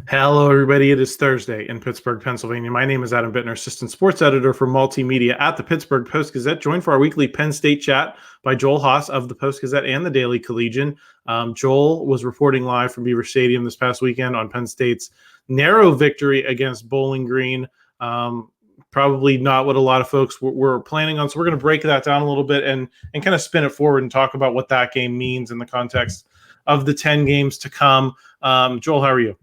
Hello, everybody. It is Thursday in Pittsburgh, Pennsylvania. My name is Adam Bittner, assistant sports editor for multimedia at the Pittsburgh Post-Gazette, joined for our weekly Penn State chat by Joel Haas of the Post-Gazette and the Daily Collegian. Joel was reporting live from Beaver Stadium this past weekend on Penn State's narrow victory against Bowling Green. Probably not what a lot of folks were planning on. So we're going to break that down a little bit and kind of spin it forward and talk about what that game means in the context of the 10 games to come. Joel, how are you?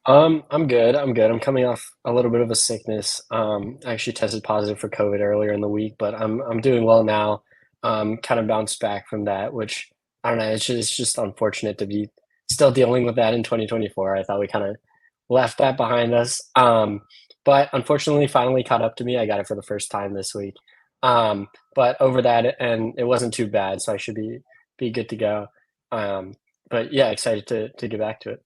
I'm good. I'm coming off a little bit of a sickness. I actually tested positive for COVID earlier in the week, but I'm doing well now. Kind of bounced back from that, which I don't know. It's just unfortunate to be still dealing with that in 2024. I thought we kind of left that behind us. But unfortunately, finally caught up to me. I got it for the first time this week. But over that, and it wasn't too bad, so I should be good to go. But yeah, excited to get back to it.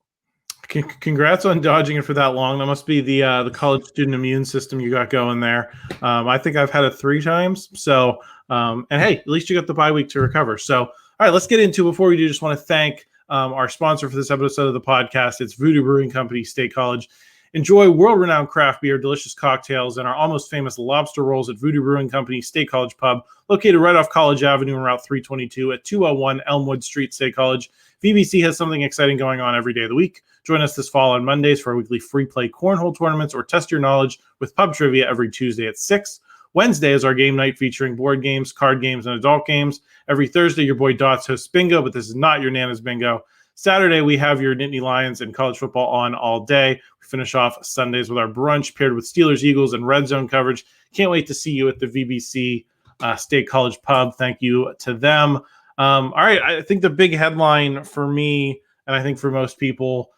Congrats on dodging it for that long. That must be the college student immune system you got going there. I think I've had it 3 times. So, and hey, at least you got the bye week to recover. So, all right, let's get into it. Before we do, just want to thank our sponsor for this episode of the podcast. It's Voodoo Brewing Company, State College. Enjoy world-renowned craft beer, delicious cocktails, and our almost famous lobster rolls at Voodoo Brewing Company, State College Pub, located right off College Avenue and Route 322 at 201 Elmwood Street, State College. VBC has something exciting going on every day of the week. Join us this fall on Mondays for our weekly free play cornhole tournaments or test your knowledge with pub trivia every Tuesday at 6. Wednesday is our game night featuring board games, card games, and adult games. Every Thursday, your boy Dots hosts bingo, but this is not your Nana's bingo. Saturday, we have your Nittany Lions and college football on all day. We finish off Sundays with our brunch paired with Steelers, Eagles, and Red Zone coverage. Can't wait to see you at the VBC State College Pub. Thank you to them. All right, I think the big headline for me, and I think for most people,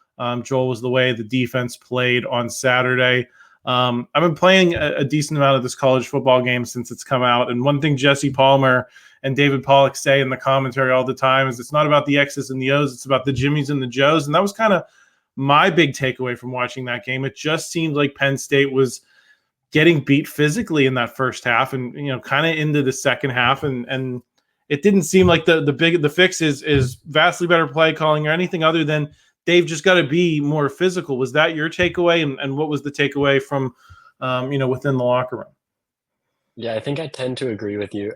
Joel, was the way the defense played on Saturday. I've been playing a decent amount of this college football game since it's come out, and one thing Jesse Palmer and David Pollack say in the commentary all the time is it's not about the X's and the O's, it's about the Jimmies and the Joes. And that was kind of my big takeaway from watching that game. It just seemed like Penn State was getting beat physically in that first half and, kind of into the second half. And it didn't seem like the fix is vastly better play calling or anything other than they've just got to be more physical. Was that your takeaway? And what was the takeaway from, within the locker room? Yeah, I think I tend to agree with you.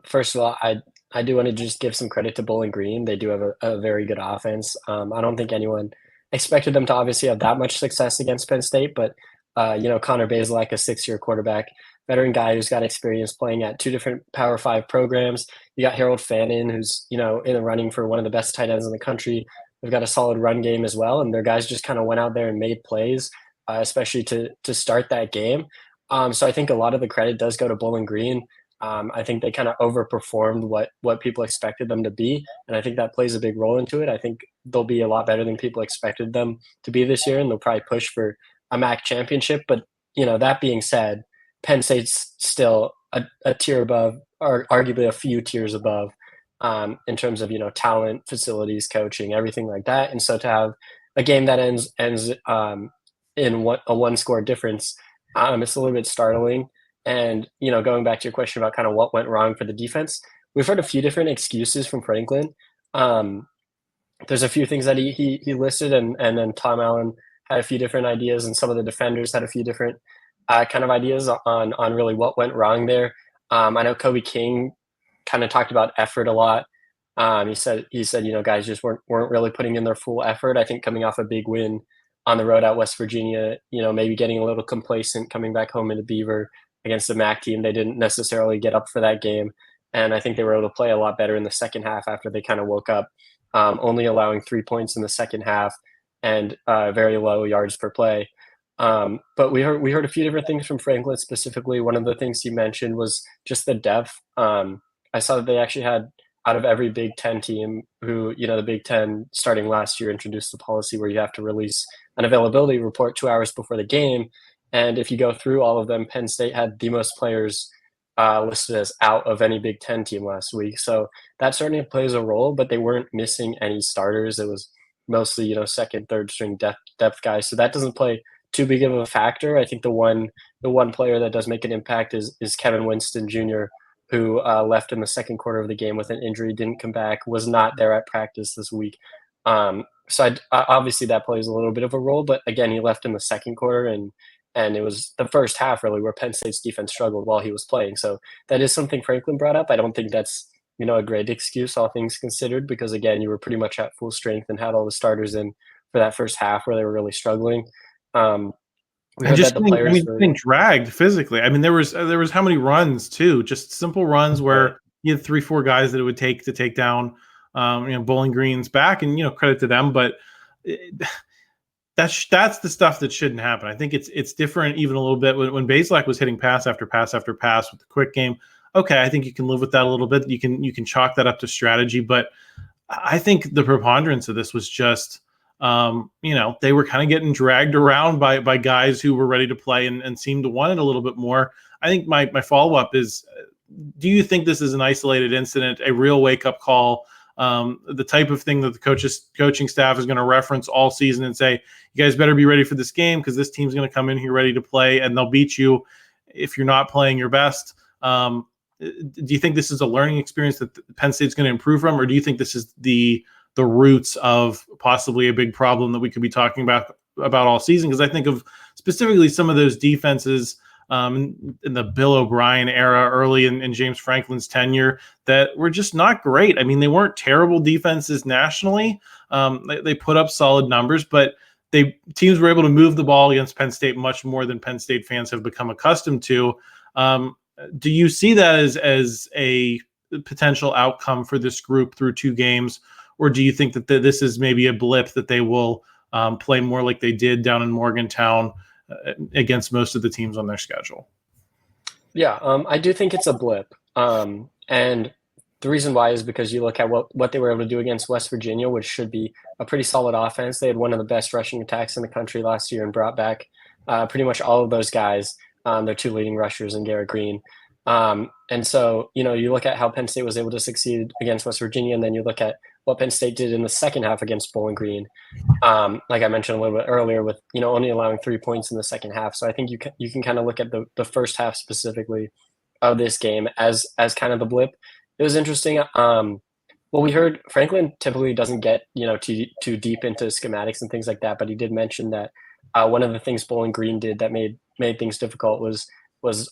First of all, I do want to just give some credit to Bowling Green. They do have a very good offense. I don't think anyone expected them to obviously have that much success against Penn State, but Connor Bazelak, a 6-year quarterback, veteran guy who's got experience playing at 2 different Power 5 programs. You got Harold Fannin, who's in the running for one of the best tight ends in the country. They've got a solid run game as well, and their guys just kind of went out there and made plays, especially to start that game. So I think a lot of the credit does go to Bowling Green. I think they kind of overperformed what people expected them to be, and I think that plays a big role into it. I think they'll be a lot better than people expected them to be this year, and they'll probably push for a MAC championship. But that being said, Penn State's still a tier above, or arguably a few tiers above, in terms of talent, facilities, coaching, everything like that. And so to have a game that ends in a 1-score difference, it's a little bit startling. And, going back to your question about kind of what went wrong for the defense, we've heard a few different excuses from Franklin. There's a few things that he listed, and then Tom Allen had a few different ideas, and some of the defenders had a few different kind of ideas on really what went wrong there. I know Kobe King kind of talked about effort a lot. He said guys just weren't really putting in their full effort. I think coming off a big win on the road at West Virginia, maybe getting a little complacent coming back home into Beaver against the MAC team. They didn't necessarily get up for that game. And I think they were able to play a lot better in the second half after they kind of woke up, only allowing 3 points in the second half and very low yards per play. But we heard a few different things from Franklin specifically. One of the things he mentioned was just the depth. I saw that they actually had, out of every Big Ten team who, the Big Ten starting last year introduced the policy where you have to release an availability report 2 hours before the game. And if you go through all of them, Penn State had the most players listed as out of any Big Ten team last week. So that certainly plays a role, but they weren't missing any starters. It was mostly, second, third string depth guys. So that doesn't play too big of a factor. I think the one player that does make an impact is Kevin Winston Jr., who left in the second quarter of the game with an injury, didn't come back, was not there at practice this week. So obviously that plays a little bit of a role, but again, he left in the second quarter, and it was the first half really where Penn State's defense struggled while he was playing. So that is something Franklin brought up. I don't think that's a great excuse, all things considered, because again, you were pretty much at full strength and had all the starters in for that first half where they were really struggling. We heard that the players getting dragged physically. I mean, there was how many runs too? Just simple runs where you had 3-4 guys that it would take to take down, Bowling Green's back, and credit to them, but that's the stuff that shouldn't happen. I think it's different even a little bit when Bazelak was hitting pass after pass after pass with the quick game. Okay, I think you can live with that a little bit. You can chalk that up to strategy, but I think the preponderance of this was just, they were kind of getting dragged around by guys who were ready to play and seemed to want it a little bit more. I think my follow-up is, do you think this is an isolated incident, a real wake-up call, the type of thing that the coaching staff is going to reference all season and say, you guys better be ready for this game because this team's going to come in here ready to play and they'll beat you if you're not playing your best? Do you think this is a learning experience that Penn State's going to improve from, or do you think this is the roots of possibly a big problem that we could be talking about all season? Because I think of specifically some of those defenses in the Bill O'Brien era, early in James Franklin's tenure, that were just not great. I mean, they weren't terrible defenses nationally. They put up solid numbers, but teams were able to move the ball against Penn State much more than Penn State fans have become accustomed to. Do you see that as a potential outcome for this group through 2 games? Or do you think that this is maybe a blip that they will play more like they did down in Morgantown against most of the teams on their schedule? Yeah, I do think it's a blip. And the reason why is because you look at what they were able to do against West Virginia, which should be a pretty solid offense. They had one of the best rushing attacks in the country last year and brought back pretty much all of those guys, their 2 leading rushers and Garrett Green. And so, you look at how Penn State was able to succeed against West Virginia, and then you look at what Penn State did in the second half against Bowling Green. Like I mentioned a little bit earlier with, only allowing 3 points in the second half. So I think you can kind of look at the first half specifically of this game as kind of the blip. It was interesting. Well, we heard Franklin typically doesn't get, too deep into schematics and things like that, but he did mention that one of the things Bowling Green did that made things difficult was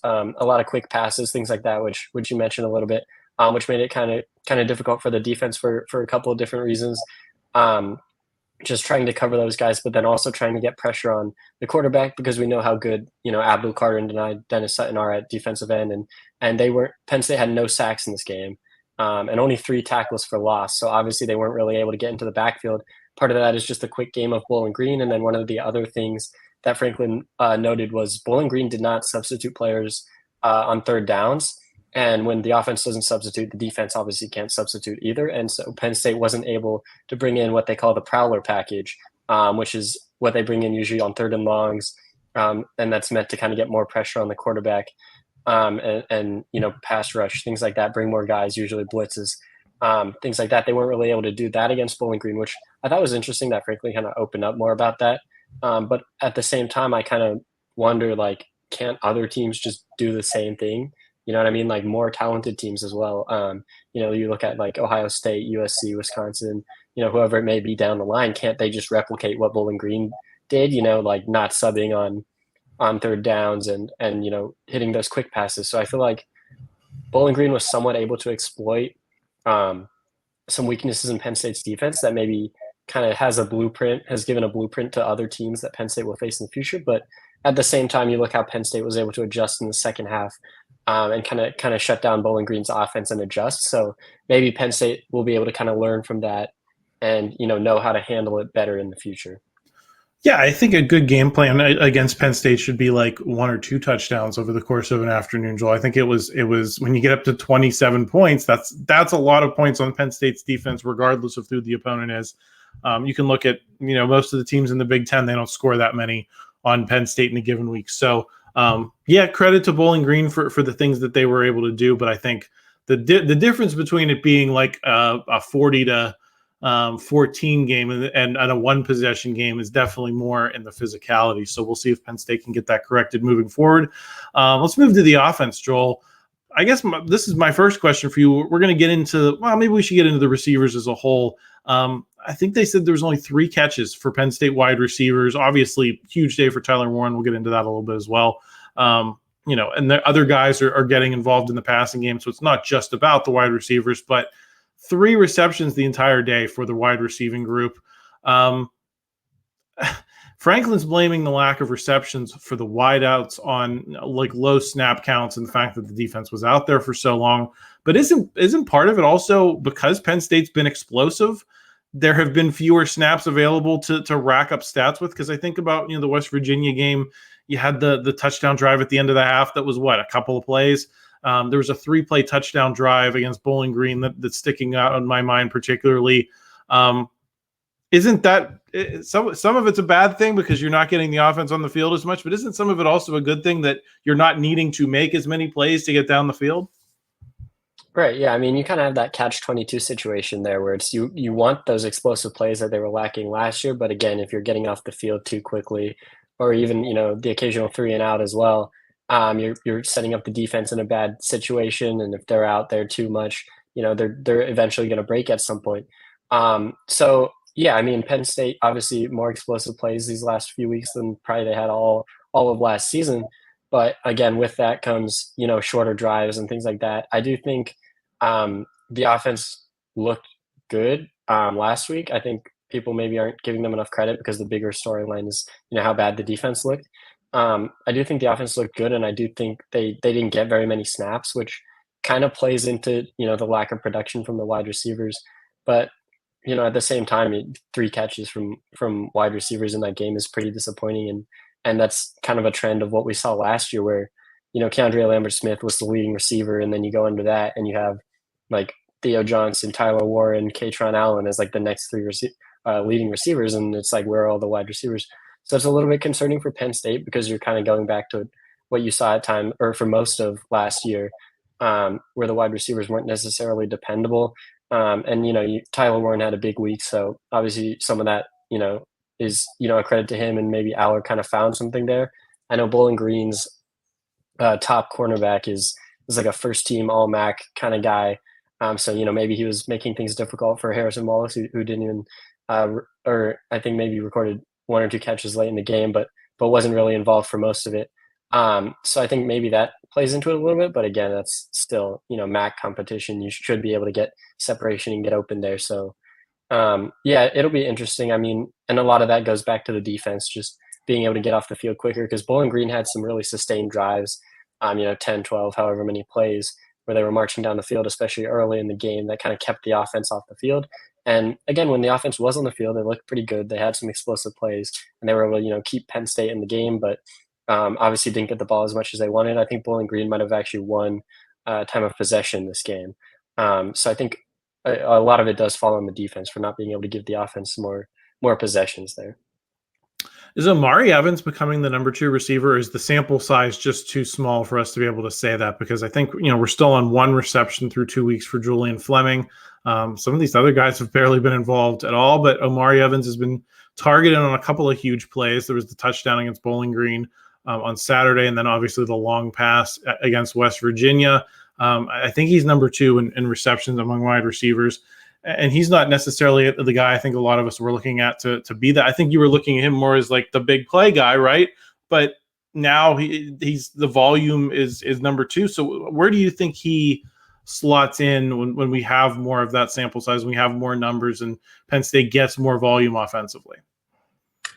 a lot of quick passes, things like that, which you mentioned a little bit, which made it kind of difficult for the defense for a couple of different reasons. Just trying to cover those guys, but then also trying to get pressure on the quarterback, because we know how good, Abdul Carter and Dennis Sutton are at defensive end, and Penn State had no sacks in this game, and only 3 tackles for loss. So obviously they weren't really able to get into the backfield. Part of that is just the quick game of Bowling Green, and then one of the other things that Franklin noted was Bowling Green did not substitute players on third downs. And when the offense doesn't substitute, the defense obviously can't substitute either. And so Penn State wasn't able to bring in what they call the prowler package, which is what they bring in usually on third and longs. And that's meant to kind of get more pressure on the quarterback and pass rush, things like that, bring more guys, usually blitzes, things like that. They weren't really able to do that against Bowling Green, which I thought was interesting that Franklin kind of opened up more about that. But at the same time, I kind of wonder, can't other teams just do the same thing? You know what I mean? Like more talented teams as well. You look at Ohio State, USC, Wisconsin, whoever it may be down the line. Can't they just replicate what Bowling Green did? Not subbing on third downs and hitting those quick passes. So I feel like Bowling Green was somewhat able to exploit some weaknesses in Penn State's defense that maybe kind of has given a blueprint to other teams that Penn State will face in the future. But at the same time, you look how Penn State was able to adjust in the second half and kind of shut down Bowling Green's offense and adjust. So maybe Penn State will be able to kind of learn from that and, know how to handle it better in the future. Yeah, I think a good game plan against Penn State should be 1 or 2 touchdowns over the course of an afternoon, Joel. I think it was when you get up to 27 points, that's a lot of points on Penn State's defense, regardless of who the opponent is. You can look at, most of the teams in the Big Ten, they don't score that many on Penn State in a given week. So, credit to Bowling Green for the things that they were able to do. But I think the difference between it being a 40 to 14 game and a 1-possession game is definitely more in the physicality. So we'll see if Penn State can get that corrected moving forward. Let's move to the offense, Joel. I guess this is my first question for you. We're going to get into, maybe we should get into the receivers as a whole. I think they said there was only 3 catches for Penn State wide receivers. Obviously, huge day for Tyler Warren. We'll get into that a little bit as well. And the other guys are getting involved in the passing game, so it's not just about the wide receivers, but 3 receptions the entire day for the wide receiving group. Franklin's blaming the lack of receptions for the wideouts on like low snap counts and the fact that the defense was out there for so long. But isn't part of it also because Penn State's been explosive? There have been fewer snaps available to rack up stats with. Because I think about the West Virginia game, you had the touchdown drive at the end of the half that was a couple of plays. There was a 3-play touchdown drive against Bowling Green that's sticking out in my mind particularly. Isn't that some of it's a bad thing because you're not getting the offense on the field as much, but isn't some of it also a good thing that you're not needing to make as many plays to get down the field? Right. Yeah. I mean, you kind of have that catch-22 situation there where it's you want those explosive plays that they were lacking last year. But again, if you're getting off the field too quickly, or even, the occasional 3 and out as well, you're setting up the defense in a bad situation. And if they're out there too much, they're eventually going to break at some point. So yeah, I mean, Penn State obviously more explosive plays these last few weeks than probably they had all of last season. But again, with that comes, shorter drives and things like that. I do think the offense looked good last week. I think people maybe aren't giving them enough credit because the bigger storyline is, how bad the defense looked. I do think the offense looked good, and I do think they didn't get very many snaps, which kind of plays into, the lack of production from the wide receivers. But, at the same time, 3 catches from wide receivers in that game is pretty disappointing. And that's kind of a trend of what we saw last year where, Keandre Lambert-Smith was the leading receiver, and then you go into that and you have like Theo Johnson, Tyler Warren, Katron Allen as like the next 3 leading receivers, and it's like where are all the wide receivers? So it's a little bit concerning for Penn State because you're kind of going back to what you saw at time or for most of last year, where the wide receivers weren't necessarily dependable. And Tyler Warren had a big week, so obviously some of that is a credit to him, and maybe Allar kind of found something there. I know Bowling Green's top cornerback is like a first team all MAC kind of guy. So maybe he was making things difficult for Harrison Wallace, who didn't even or I think maybe recorded 1 or 2 catches late in the game, but wasn't really involved for most of it. So I think maybe that plays into it a little bit, but again, that's still MAC competition. You should be able to get separation and get open there. So yeah, it'll be interesting. I mean, and a lot of that goes back to the defense, just being able to get off the field quicker, because Bowling Green had some really sustained drives, 10, 12, however many plays, where they were marching down the field, especially early in the game, that kind of kept the offense off the field. And again, when the offense was on the field, they looked pretty good. They had some explosive plays, and they were able to, keep Penn State in the game, but obviously didn't get the ball as much as they wanted. I think Bowling Green might have actually won time of possession this game. So I think a lot of it does fall on the defense for not being able to give the offense more possessions there. Is Omari Evans becoming the number 2 receiver, or is the sample size just too small for us to be able to say that? Because I think, we're still on 1 reception through 2 weeks for Julian Fleming. Some of these other guys have barely been involved at all, but Omari Evans has been targeted on a couple of huge plays. There was the touchdown against Bowling Green on Saturday, and then obviously the long pass against West Virginia. I think he's number 2 in receptions among wide receivers. And he's not necessarily the guy I think a lot of us were looking at to be that. I think you were looking at him more as like the big play guy, right? But now he's the volume is number 2. So where do you think he slots in when we have more of that sample size, when we have more numbers, and Penn State gets more volume offensively?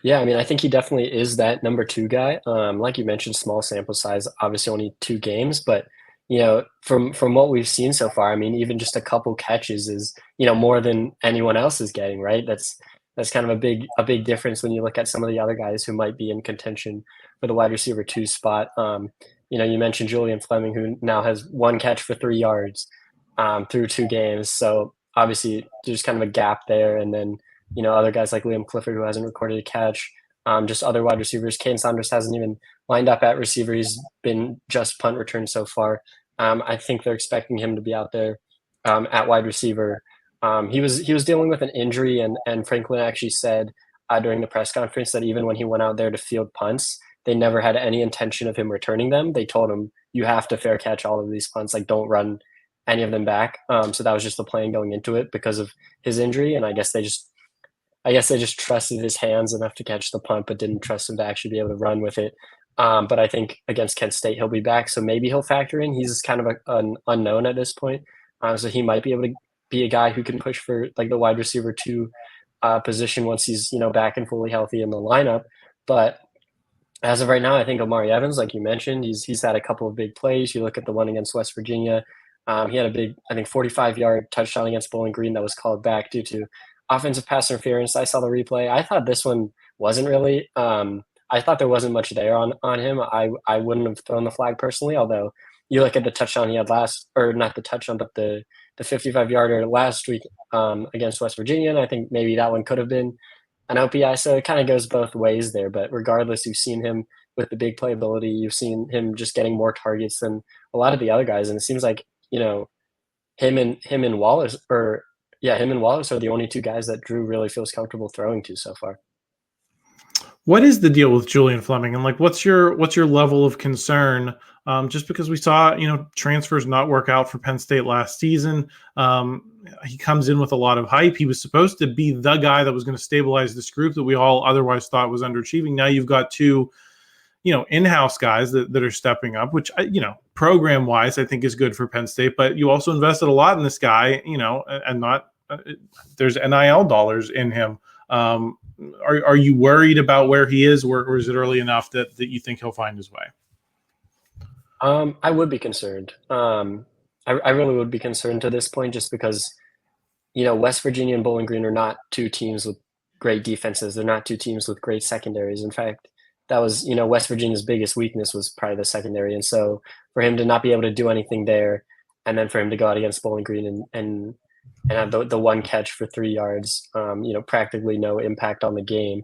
Yeah, I mean, I think he definitely is that number 2 guy. Like you mentioned, small sample size, obviously only 2 games, but from what we've seen so far, I mean, even just a couple catches is, more than anyone else is getting, right? That's kind of a big difference when you look at some of the other guys who might be in contention for the wide receiver 2 spot. You mentioned Julian Fleming, who now has 1 catch for 3 yards through 2 games. So obviously there's kind of a gap there. And then, other guys like Liam Clifford, who hasn't recorded a catch, just other wide receivers. Kane Saunders hasn't even lined up at receiver. He's been just punt return so far. I think they're expecting him to be out there at wide receiver. He was dealing with an injury, and Franklin actually said during the press conference that even when he went out there to field punts, they never had any intention of him returning them. They told him, you have to fair catch all of these punts, like don't run any of them back. So that was just the plan going into it because of his injury, and I guess they just I guess they just trusted his hands enough to catch the punt, but didn't trust him to actually be able to run with it. But I think against Kent State, he'll be back, so maybe he'll factor in. He's kind of an unknown at this point, so he might be able to be a guy who can push for like the wide receiver 2 position once he's back and fully healthy in the lineup. But as of right now, I think Omari Evans, like you mentioned, he's had a couple of big plays. You look at the one against West Virginia. He had a big, I think, 45-yard touchdown against Bowling Green that was called back due to offensive pass interference. I saw the replay. I thought this one wasn't really. I thought there wasn't much there on him. I wouldn't have thrown the flag personally. Although you look at the touchdown he had last, or not the touchdown, but the 55-yarder last week against West Virginia, and I think maybe that one could have been an OPI. So it kind of goes both ways there. But regardless, you've seen him with the big playability. You've seen him just getting more targets than a lot of the other guys, and it seems like him and Wallace, him and Wallace are the only 2 guys that Drew really feels comfortable throwing to so far. What is the deal with Julian Fleming, and like what's your level of concern? Just because we saw transfers not work out for Penn State last season, he comes in with a lot of hype. He was supposed to be the guy that was going to stabilize this group that we all otherwise thought was underachieving. Now you've got 2 in-house guys that are stepping up, which, program-wise, I think is good for Penn State. But you also invested a lot in this guy, and not there's NIL dollars in him. Are you worried about where he is, or is it early enough that you think he'll find his way? I would be concerned. I really would be concerned to this point, just because, West Virginia and Bowling Green are not 2 teams with great defenses. They're not 2 teams with great secondaries. In fact, that was, West Virginia's biggest weakness was probably the secondary. And so for him to not be able to do anything there, and then for him to go out against Bowling Green and have the 1 catch for 3 yards, practically no impact on the game,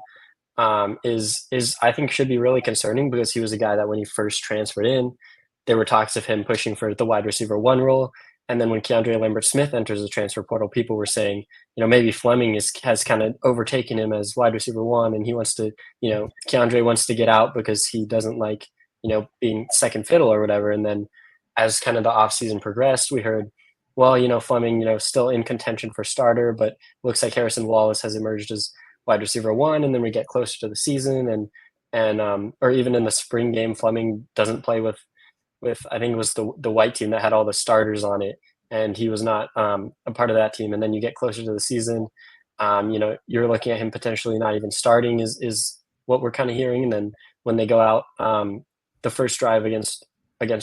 is I think should be really concerning, because he was a guy that when he first transferred in, there were talks of him pushing for the wide receiver 1 role. And then when Keandre Lambert-Smith enters the transfer portal, people were saying, maybe Fleming has kind of overtaken him as wide receiver 1, and he wants to, Keandre wants to get out because he doesn't like, being second fiddle or whatever. And then as kind of the offseason progressed, we heard, well, Fleming, still in contention for starter, but looks like Harrison Wallace has emerged as wide receiver 1. And then we get closer to the season, and or even in the spring game, Fleming doesn't play with I think it was the white team that had all the starters on it, and he was not a part of that team. And then you get closer to the season, you're looking at him potentially not even starting is what we're kind of hearing. And then when they go out, the first drive against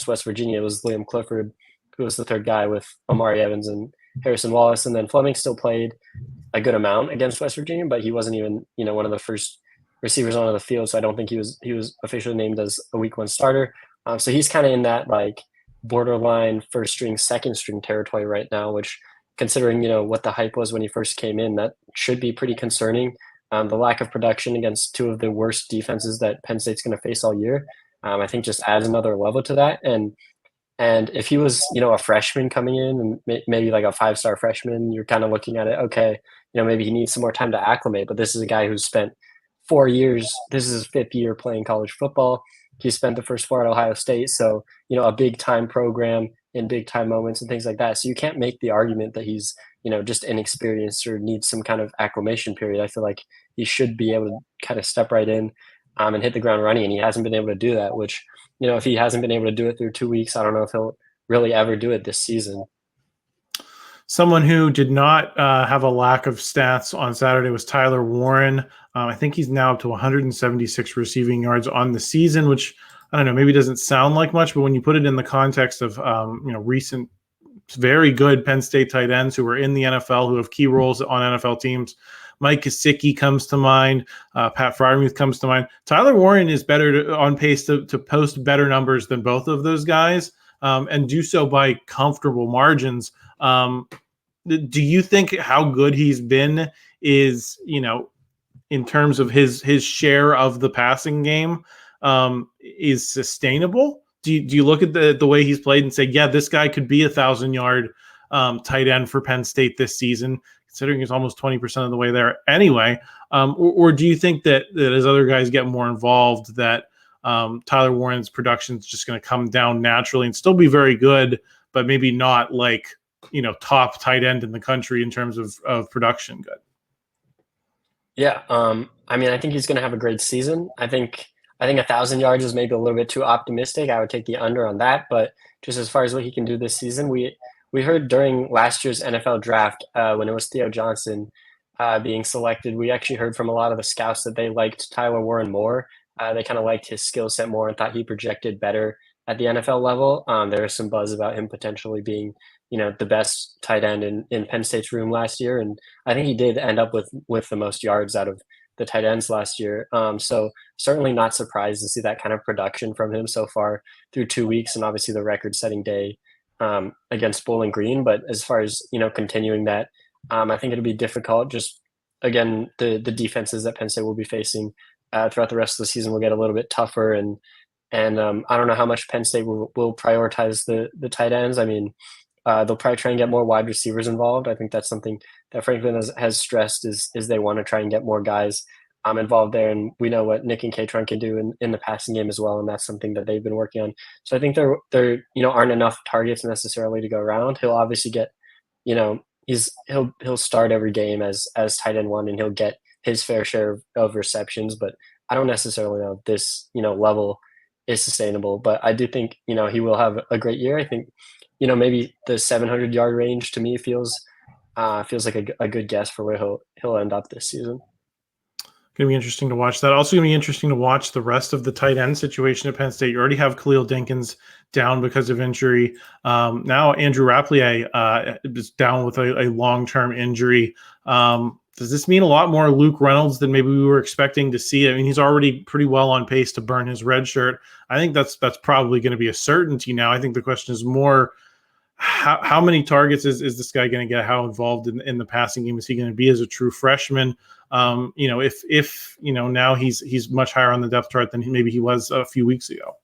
West Virginia, it was Liam Clifford, who was the 3rd guy with Omari Evans and Harrison Wallace. And then Fleming still played a good amount against West Virginia, but he wasn't even, one of the first receivers onto the field. So I don't think he was officially named as a week 1 starter. So he's kind of in that like borderline first string, second string territory right now, which, considering, what the hype was when he first came in, that should be pretty concerning. The lack of production against 2 of the worst defenses that Penn State's going to face all year, I think just adds another level to that. And if he was, a freshman coming in, and maybe like a 5-star freshman, you're kind of looking at it, okay, maybe he needs some more time to acclimate. But this is a guy who's spent 4 years. This is his 5th year playing college football. He spent the first 4 at Ohio State. So, a big time program in big time moments and things like that. So you can't make the argument that he's, just inexperienced or needs some kind of acclimation period. I feel like he should be able to kind of step right in and hit the ground running. And he hasn't been able to do that, which, if he hasn't been able to do it through 2 weeks, I don't know if he'll really ever do it this season. Someone who did not have a lack of stats on Saturday was Tyler Warren. I think he's now up to 176 receiving yards on the season, which, I don't know, maybe doesn't sound like much, but when you put it in the context of recent very good Penn State tight ends who are in the NFL, who have key roles on NFL teams, Mike Gesicki comes to mind, Pat Freiermuth comes to mind. Tyler Warren is on pace to post better numbers than both of those guys, and do so by comfortable margins. Do you think how good he's been is, in terms of his share of the passing game, is sustainable? Do you look at the way he's played and say, yeah, this guy could be 1,000-yard tight end for Penn State this season, considering he's almost 20% of the way there anyway? Or do you think that as other guys get more involved, that Tyler Warren's production is just going to come down naturally and still be very good, but maybe not like, top tight end in the country in terms of production good? Yeah, I mean, I think he's going to have a great season. I think 1,000 yards is maybe a little bit too optimistic. I would take the under on that. But just as far as what he can do this season, we heard during last year's NFL draft when it was Theo Johnson being selected, we actually heard from a lot of the scouts that they liked Tyler Warren more. They kind of liked his skill set more and thought he projected better at the NFL level. There was some buzz about him potentially being, the best tight end in Penn State's room last year, and I think he did end up with the most yards out of the tight ends last year. So certainly not surprised to see that kind of production from him so far through 2 weeks, and obviously the record-setting day against Bowling Green. But as far as continuing that, I think it'll be difficult. Just again, the defenses that Penn State will be facing throughout the rest of the season will get a little bit tougher, and I don't know how much Penn State will prioritize the tight ends. I mean, they'll probably try and get more wide receivers involved. I think that's something that Franklin has stressed is they want to try and get more guys involved there. And we know what Nick and Katron can do in the passing game as well, and that's something that they've been working on. So I think there aren't enough targets necessarily to go around. He'll obviously get he'll start every game as tight end one, and he'll get his fair share of receptions. But I don't necessarily know if this level is sustainable. But I do think he will have a great year. I think maybe the 700-yard range to me feels like a good guess for where he'll end up this season. Going to be interesting to watch that. Also going to be interesting to watch the rest of the tight end situation at Penn State. You already have Khalil Dinkins down because of injury. Now Andrew Rapplier is down with a long-term injury. Does this mean a lot more Luke Reynolds than maybe we were expecting to see? I mean, he's already pretty well on pace to burn his red shirt. I think that's probably going to be a certainty now. I think the question is more, how many targets is this guy going to get? How involved in the passing game is he going to be as a true freshman? If now he's much higher on the depth chart than maybe he was a few weeks ago.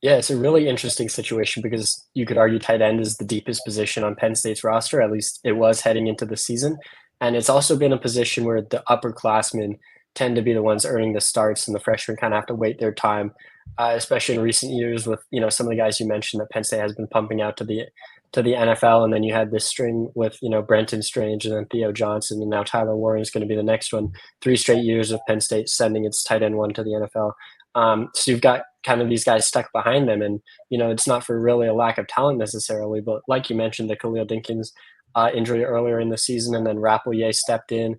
Yeah, it's a really interesting situation because you could argue tight end is the deepest position on Penn State's roster. At least it was heading into the season. And it's also been a position where the upperclassmen tend to be the ones earning the starts, and the freshmen kind of have to wait their time, especially in recent years with some of the guys you mentioned that Penn State has been pumping out to the NFL. And then you had this string with Brenton Strange and then Theo Johnson, and now Tyler Warren is going to be the next one. 3 straight years of Penn State sending its tight end one to the NFL. So you've got kind of these guys stuck behind them, and it's not for really a lack of talent necessarily, but like you mentioned, the Khalil Dinkins injury earlier in the season, and then Rapplier stepped in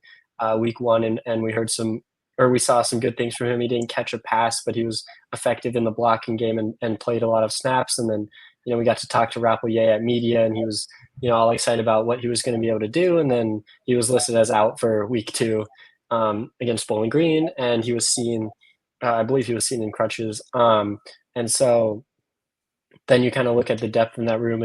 week 1, and we saw some good things from him. He didn't catch a pass, but he was effective in the blocking game and played a lot of snaps. And then we got to talk to Rapplier at media, and he was all excited about what he was going to be able to do. And then he was listed as out for week 2 against Bowling Green, and he was seen. I believe he was seen in crutches. And so then you kind of look at the depth in that room,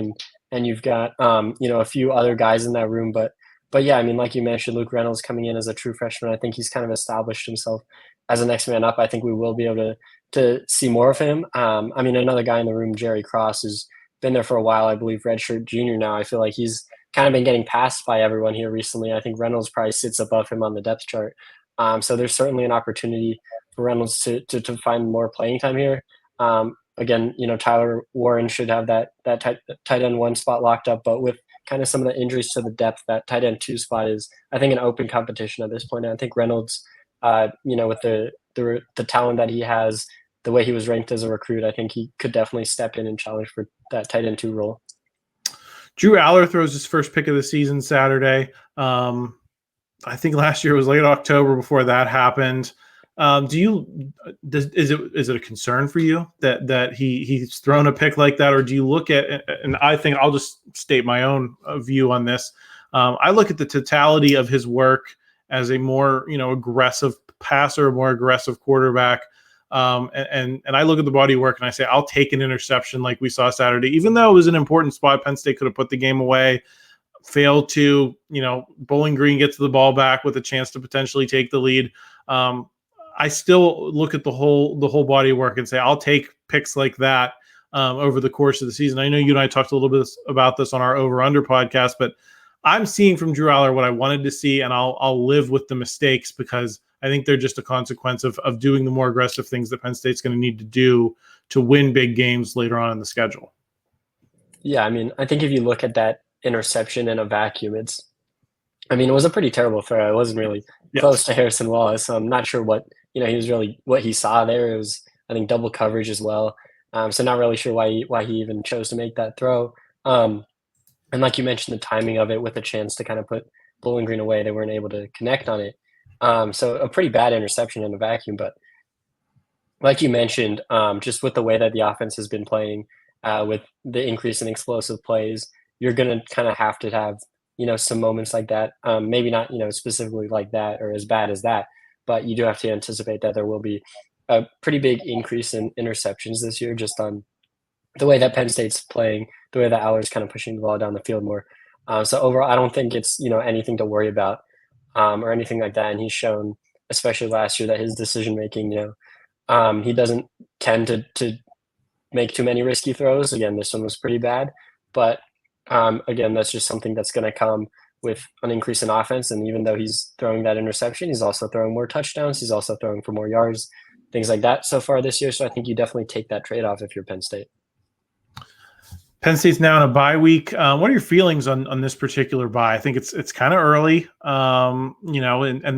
and you've got a few other guys in that room, but yeah, I mean, like you mentioned, Luke Reynolds coming in as a true freshman. I think he's kind of established himself as the next man up. I think we will be able to see more of him. I mean, another guy in the room, Jerry Cross, who's been there for a while, I believe redshirt junior now. I feel like he's kind of been getting passed by everyone here recently. I think Reynolds probably sits above him on the depth chart. So there's certainly an opportunity for Reynolds to find more playing time here. Again, Tyler Warren should have that tight end 1 spot locked up, but with kind of some of the injuries to the depth, that tight end 2 spot is, I think, an open competition at this point. And I think Reynolds, with the talent that he has, the way he was ranked as a recruit, I think he could definitely step in and challenge for that tight end 2 role. Drew Allar throws his first pick of the season Saturday. I think last year was late October before that happened. Is it a concern for you that he's thrown a pick like that, or do you look at, and I think I'll just state my own view on this. I look at the totality of his work as a more aggressive passer, more aggressive quarterback, and I look at the body of work and I say I'll take an interception like we saw Saturday, even though it was an important spot. Penn State could have put the game away. Failed to, Bowling Green gets the ball back with a chance to potentially take the lead. I still look at the whole body of work and say I'll take picks like that over the course of the season. I know you and I talked a little bit about this on our Over Under podcast, but I'm seeing from Drew Allar what I wanted to see, and I'll live with the mistakes because I think they're just a consequence of doing the more aggressive things that Penn State's going to need to do to win big games later on in the schedule. Yeah, I mean, I think if you look at that interception in a vacuum, I mean, it was a pretty terrible throw. It wasn't really Yes. close to Harrison Wallace, so I'm not sure what he was really what he saw there. It was, I think, double coverage as well. So not really sure why he even chose to make that throw. And like you mentioned, the timing of it with a chance to kind of put Bowling Green away, they weren't able to connect on it. So a pretty bad interception in a vacuum. But like you mentioned, just with the way that the offense has been playing, with the increase in explosive plays, you're going to kind of have some moments like that. Maybe not specifically like that or as bad as that, but you do have to anticipate that there will be a pretty big increase in interceptions this year, just on the way that Penn State's playing, the way that Allar's kind of pushing the ball down the field more. So overall, I don't think it's anything to worry about, or anything like that. And he's shown, especially last year, that his decision making, he doesn't tend to make too many risky throws. Again, this one was pretty bad, but again, that's just something that's going to come with an increase in offense. And even though he's throwing that interception, he's also throwing more touchdowns. He's also throwing for more yards, things like that so far this year. So I think you definitely take that trade-off if you're Penn State. Penn State's now in a bye week. What are your feelings on this particular bye? I think it's kind of early, and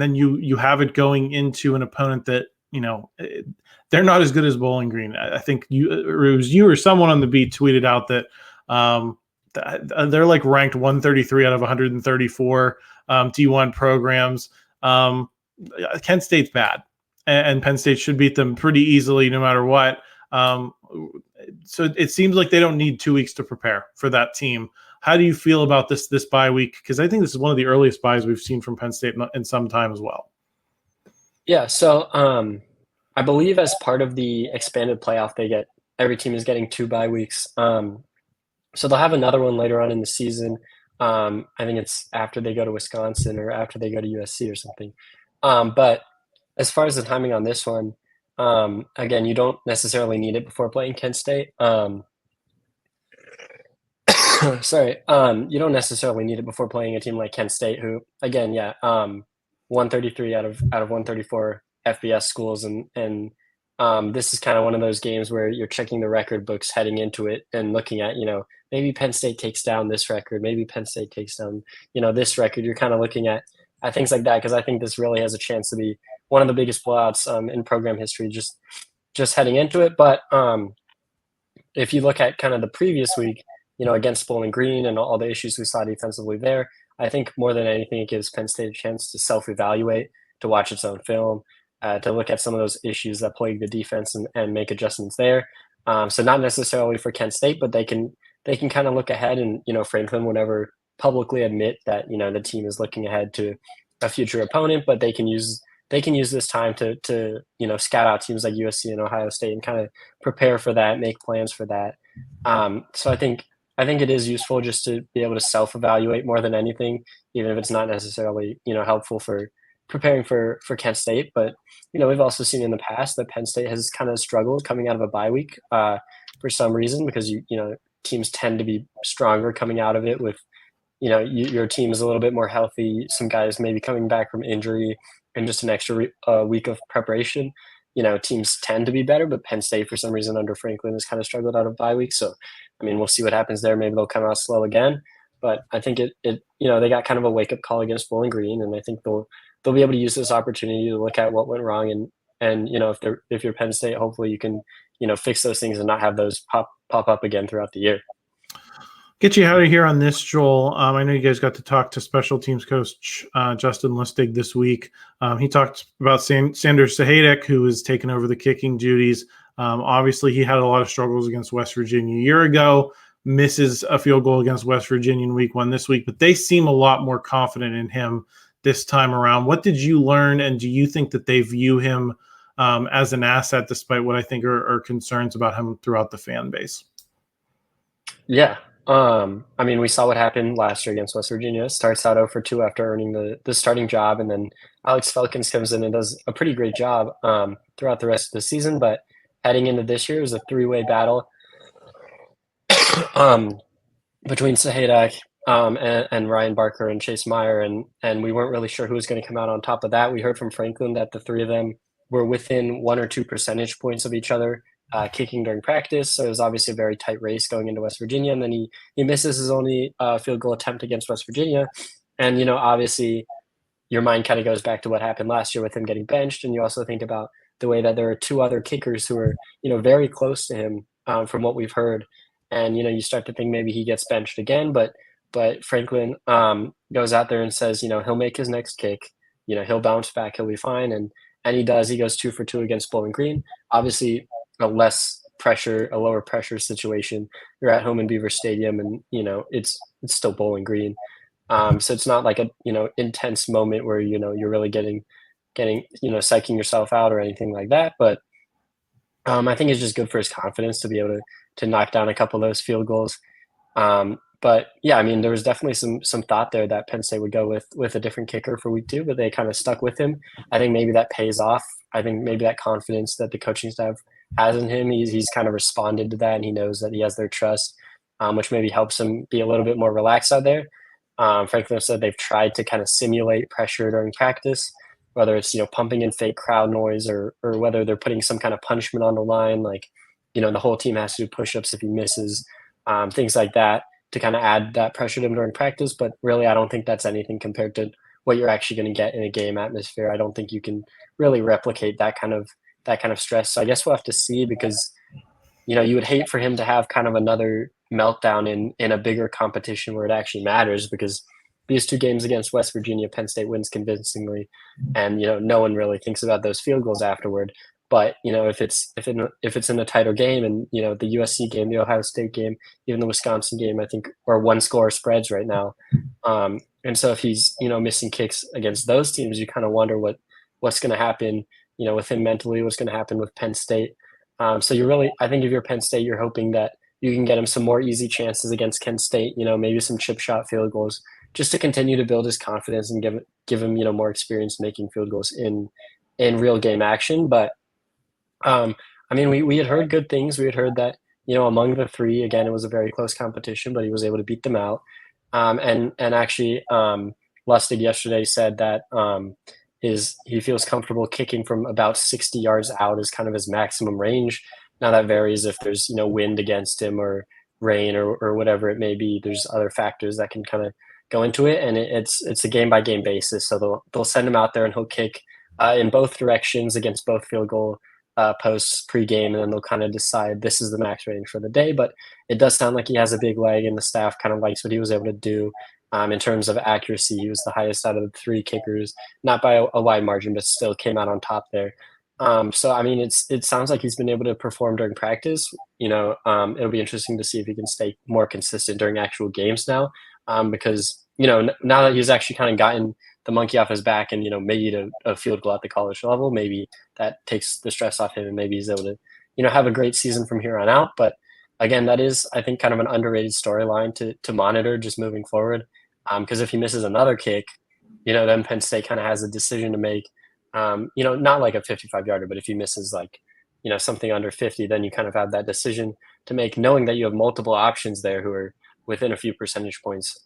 then you have it going into an opponent that, they're not as good as Bowling Green. I think it was you or someone on the beat tweeted out that they're like ranked 133 out of 134 D1 programs. Kent State's bad, and Penn State should beat them pretty easily no matter what. So it seems like they don't need 2 weeks to prepare for that team. How do you feel about this bye week? Because I think this is one of the earliest byes we've seen from Penn State in some time as well. Yeah, so I believe as part of the expanded playoff, every team is getting 2 bye weeks. So they'll have another one later on in the season. I think it's after they go to Wisconsin or after they go to USC or something. But as far as the timing on this one, again, you don't necessarily need it before playing Kent State. Sorry, you don't necessarily need it before playing a team like Kent State, who, again, 133 out of 134 FBS schools, and this is kind of one of those games where you're checking the record books heading into it and looking at, maybe Penn State takes down this record, maybe Penn State takes down, this record. You're kind of looking at things like that, because I think this really has a chance to be one of the biggest blowouts in program history, just heading into it. But if you look at kind of the previous week, against Bowling Green and all the issues we saw defensively there, I think more than anything, it gives Penn State a chance to self-evaluate, to watch its own film, to look at some of those issues that plague the defense and make adjustments there. So not necessarily for Kent State, but they can kind of look ahead, and Franklin would never publicly admit that the team is looking ahead to a future opponent, but they can use this time to scout out teams like USC and Ohio State and kind of prepare for that, make plans for that. So I think it is useful just to be able to self-evaluate more than anything, even if it's not necessarily helpful for preparing for Kent State. But we've also seen in the past that Penn State has kind of struggled coming out of a bye week for some reason, because teams tend to be stronger coming out of it with your team is a little bit more healthy, some guys maybe coming back from injury, and just an extra week of preparation. Teams tend to be better, but Penn State, for some reason, under Franklin, has kind of struggled out of bye week. So, I mean, we'll see what happens there. Maybe they'll come out slow again. But I think they got kind of a wake-up call against Bowling Green, and I think they'll be able to use this opportunity to look at what went wrong, and if you're Penn State, hopefully you can fix those things and not have those pop up again throughout the year. Get you out of here on this, Joel. I know you guys got to talk to special teams coach Justin Lustig this week. He talked about Sanders Sahaydak, who has taken over the kicking duties. Obviously, he had a lot of struggles against West Virginia a year ago, misses a field goal against West Virginia in week 1 this week, but they seem a lot more confident in him this time around. What did you learn, and do you think that they view him as an asset, despite what I think are concerns about him throughout the fan base? Yeah. I mean, we saw what happened last year against West Virginia. Starts out 0 for 2 after earning the starting job, and then Alex Felkins comes in and does a pretty great job throughout the rest of the season. But heading into this year, it was a 3-way battle between Sahaydak and Ryan Barker and Chase Meyer, and we weren't really sure who was going to come out on top of that. We heard from Franklin that the three of them were within 1 or 2 percentage points of each other kicking during practice. So it was obviously a very tight race going into West Virginia. And then he misses his only field goal attempt against West Virginia. And, obviously your mind kind of goes back to what happened last year with him getting benched. And you also think about the way that there are 2 other kickers who are, very close to him from what we've heard. And, you start to think maybe he gets benched again, but Franklin goes out there and says, he'll make his next kick, he'll bounce back, he'll be fine. And he does. He goes 2 for 2 against Bowling Green. Obviously a lower pressure situation. You're at home in Beaver Stadium, and it's still Bowling Green. So it's not like a intense moment where you're really getting psyching yourself out or anything like that. But I think it's just good for his confidence to be able to knock down a couple of those field goals. But yeah, I mean, there was definitely some thought there that Penn State would go with a different kicker for week 2, but they kind of stuck with him. I think maybe that pays off. I think maybe that confidence that the coaching staff has in him, he's kind of responded to that, and he knows that he has their trust, which maybe helps him be a little bit more relaxed out there. Franklin said they've tried to kind of simulate pressure during practice, whether it's pumping in fake crowd noise or whether they're putting some kind of punishment on the line, like the whole team has to do push-ups if he misses, things like that, to kind of add that pressure to him during practice. But really, I don't think that's anything compared to what you're actually going to get in a game atmosphere. I don't think you can really replicate that kind of stress. So I guess we'll have to see, because you would hate for him to have kind of another meltdown in a bigger competition where it actually matters, because these 2 games against West Virginia, Penn State wins convincingly, and no one really thinks about those field goals afterward. But if it's in a tighter game, and the USC game, the Ohio State game, even the Wisconsin game, I think are 1-score spreads right now. And so if he's missing kicks against those teams, you kind of wonder what's going to happen with him mentally, what's going to happen with Penn State. So I think if you're Penn State, you're hoping that you can get him some more easy chances against Kent State, maybe some chip shot field goals, just to continue to build his confidence and give him more experience making field goals in real game action. But I mean, we had heard good things. We had heard that among the 3, again, it was a very close competition, but he was able to beat them out. And actually, Lustig yesterday said that he feels comfortable kicking from about 60 yards out is kind of his maximum range. Now that varies if there's wind against him or rain or whatever it may be. There's other factors that can kind of go into it, and it's a game by game basis. So they'll send him out there and he'll kick in both directions against both field goal posts pregame, and then they'll kind of decide this is the max range for the day. But it does sound like he has a big leg, and the staff kind of likes what he was able to do. In terms of accuracy, he was the highest out of the 3 kickers, not by a wide margin, but still came out on top there. So, I mean, it sounds like he's been able to perform during practice. It'll be interesting to see if he can stay more consistent during actual games now, because, now that he's actually kind of gotten the monkey off his back and, made a field goal at the college level, maybe that takes the stress off him and maybe he's able to, have a great season from here on out. But again, that is, I think, kind of an underrated storyline to monitor just moving forward. Because if he misses another kick, then Penn State kind of has a decision to make. Not like a 55-yarder, but if he misses something under 50, then you kind of have that decision to make, knowing that you have multiple options there who are within a few percentage points,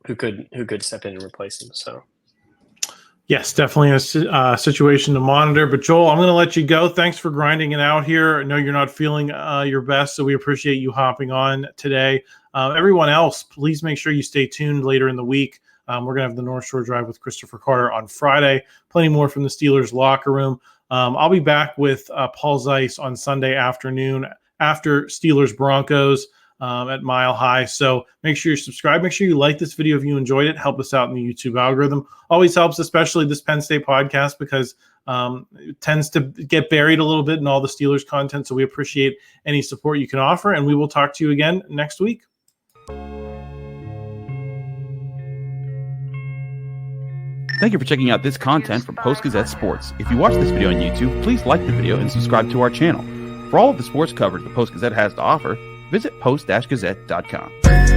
who could step in and replace him. So. Yes, definitely a situation to monitor. But Joel, I'm going to let you go. Thanks for grinding it out here. I know you're not feeling your best, so we appreciate you hopping on today. Everyone else, please make sure you stay tuned later in the week. We're going to have the North Shore Drive with Christopher Carter on Friday. Plenty more from the Steelers locker room. I'll be back with Paul Zeiss on Sunday afternoon after Steelers Broncos at Mile High. So make sure you subscribe. Make sure you like this video if you enjoyed it. Help us out in the YouTube algorithm. Always helps, especially this Penn State podcast, because it tends to get buried a little bit in all the Steelers content. So we appreciate any support you can offer, and we will talk to you again next week. Thank you for checking out this content from Post-Gazette Sports. If you watch this video on YouTube, please like the video and subscribe to our channel. For all of the sports coverage the Post-Gazette has to offer, visit post-gazette.com.